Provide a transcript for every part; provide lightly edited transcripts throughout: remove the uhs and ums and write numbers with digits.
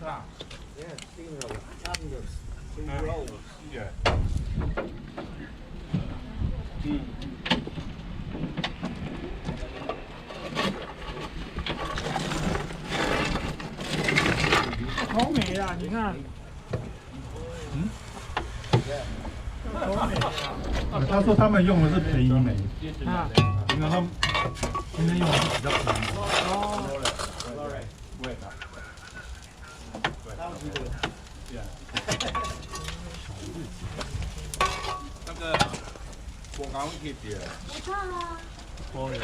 Yeah, steamroller. And two rolls. Yeah.好美啊！你看，好美啊！他说他们用的是便宜煤，啊，然后今天用的是比较便宜。哦，那个我刚可以点。我看了。哦哟。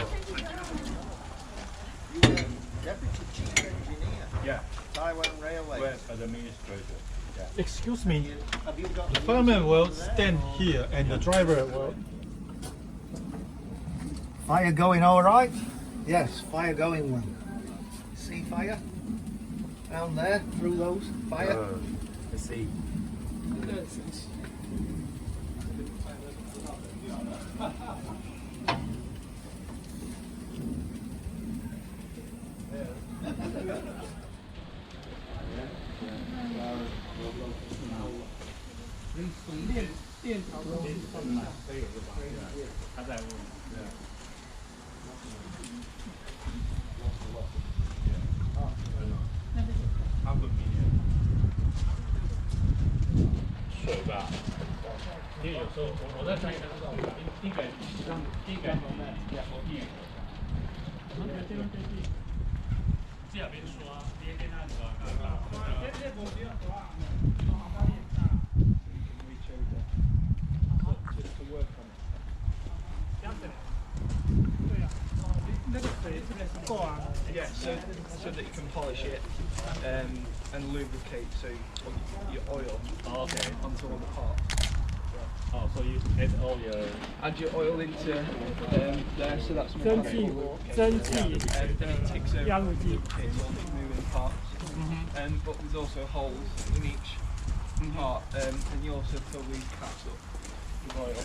Deputy Chief Engineer. Yeah. Taiwan Railway. Where administrator. Yeah. Excuse me, Have you got the fireman will stand here and the driver will. Fire going all right? Yes, fire going well. See fire? Down there, through those, fire? I see. Yeah, so that you can polish it and lubricate so your oil onto all the parts. Oh, so you add all your Add your oil into there, so that's 蒸汽锅，蒸汽 and then it takes over 压 and 路机。 lubricates all the moving parts. But there's also holes in each part, and you also fill these caps up with oil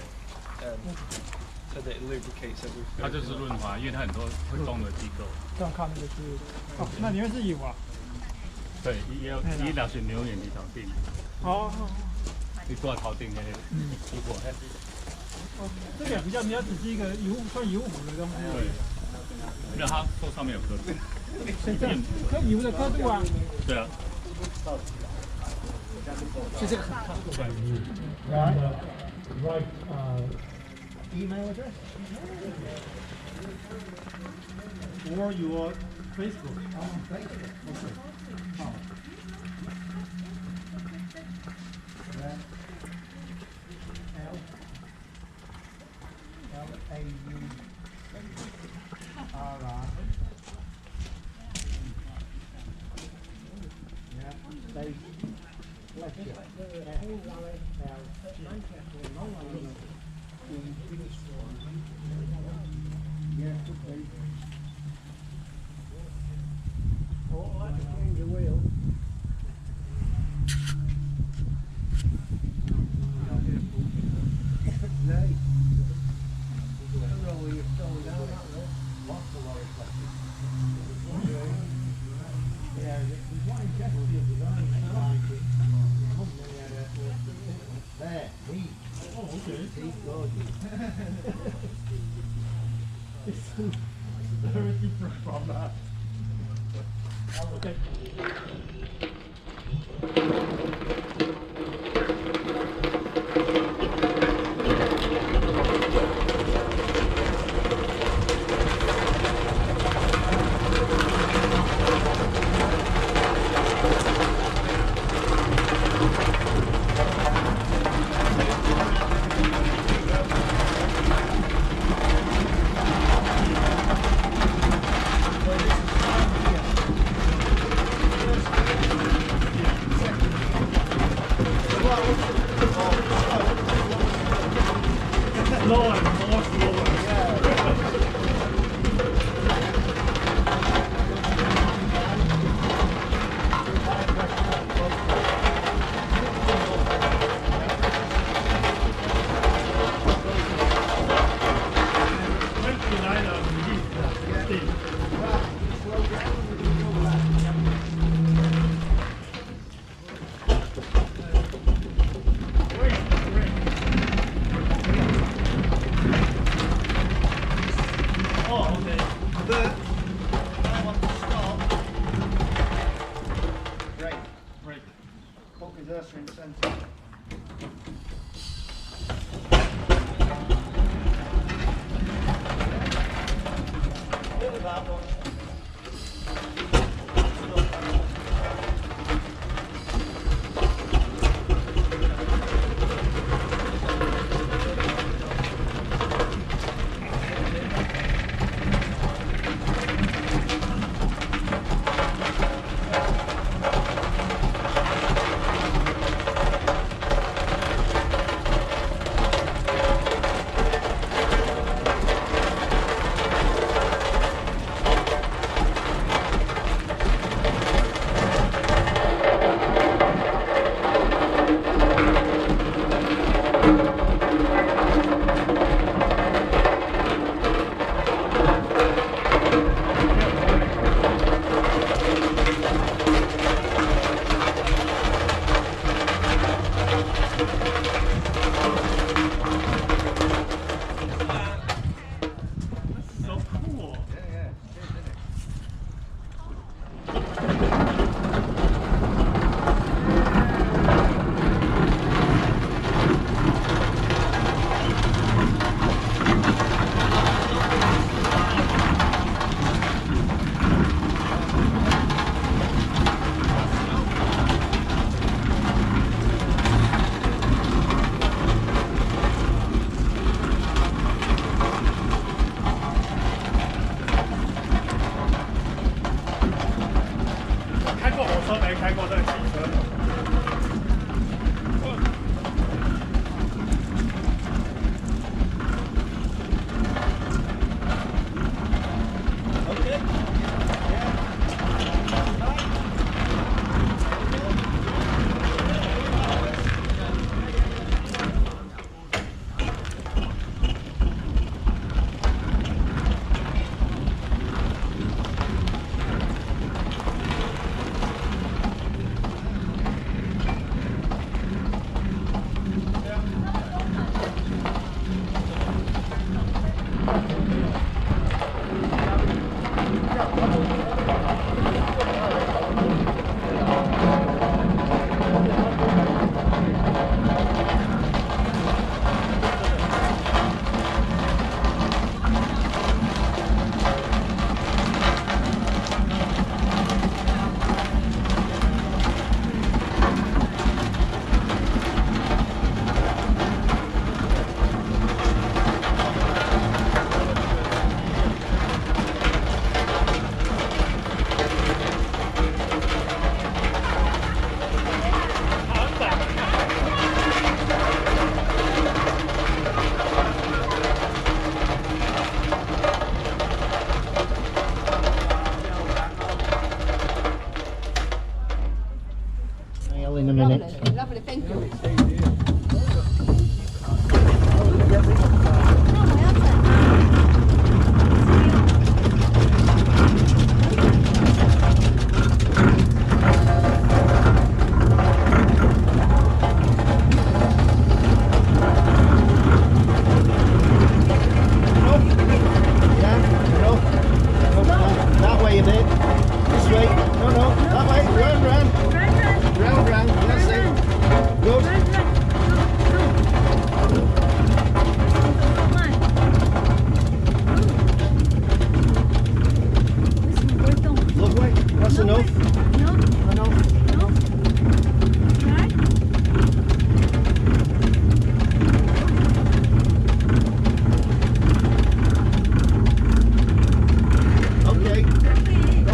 so that it lubricates everything. 它就是润滑，因为它很多会动的机构。这样看那个是，哦，那里面是油啊。對，伊若是牛眼裡頭頂，哦，你掛頭頂嘅，如果这个比较比较只是一个油算油壶的东西。对，那它说上面有刻度。这油的刻度啊。对啊。就这个很看。 Right, Email address? or your Facebook. Facebook. Okay. Oh. Laura. Yeah, they bless you. Yeah, could be. Oh, I have to change the wheel. Right. Roll your stone down that way. Lots of lorry places. Yeah, there's one in Chesterfield design like it. There, he. Oh, okay. He's gorgeous. It's very different from that. Okay. Oh, okay. But when I want to stop, brake. Break. Put reverser in centre. Bit of that one. So cool. Yeah.开过火车没开过这个汽车。In a minute. Lovely, lovely, thank you. That way a bit. This way. No, that way. Round. Round, that's it. Good. Lovely. That's enough.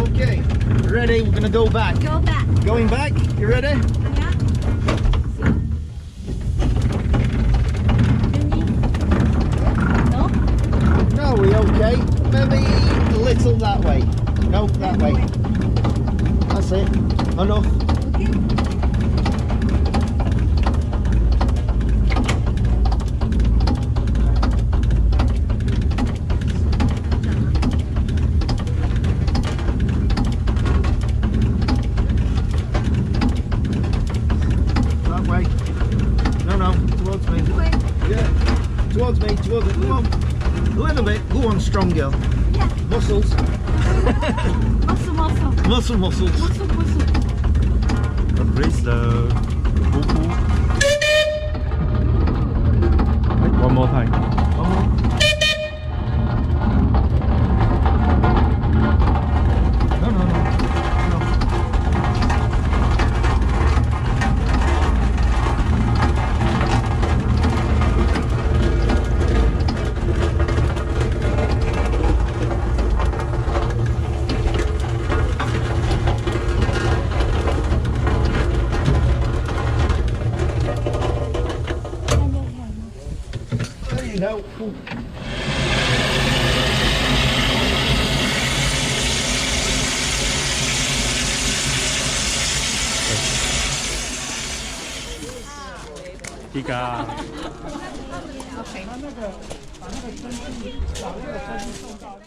Okay. Ready? We're gonna go back. Go back. Going back. You ready? Yeah. No? No, we okay? Maybe a little that way. No, that way. That's it. Enough. Okay. That way. No, towards me. Wait. Yeah. Towards me. Come on. A little bit. Go on, strong girl. 看 Muscles. ，muscle muscle Muscle, muscles. muscle muscle。 Praise the One more time. No, no, no. There you go. Ooh. 一个。把那个针，把那个针送到。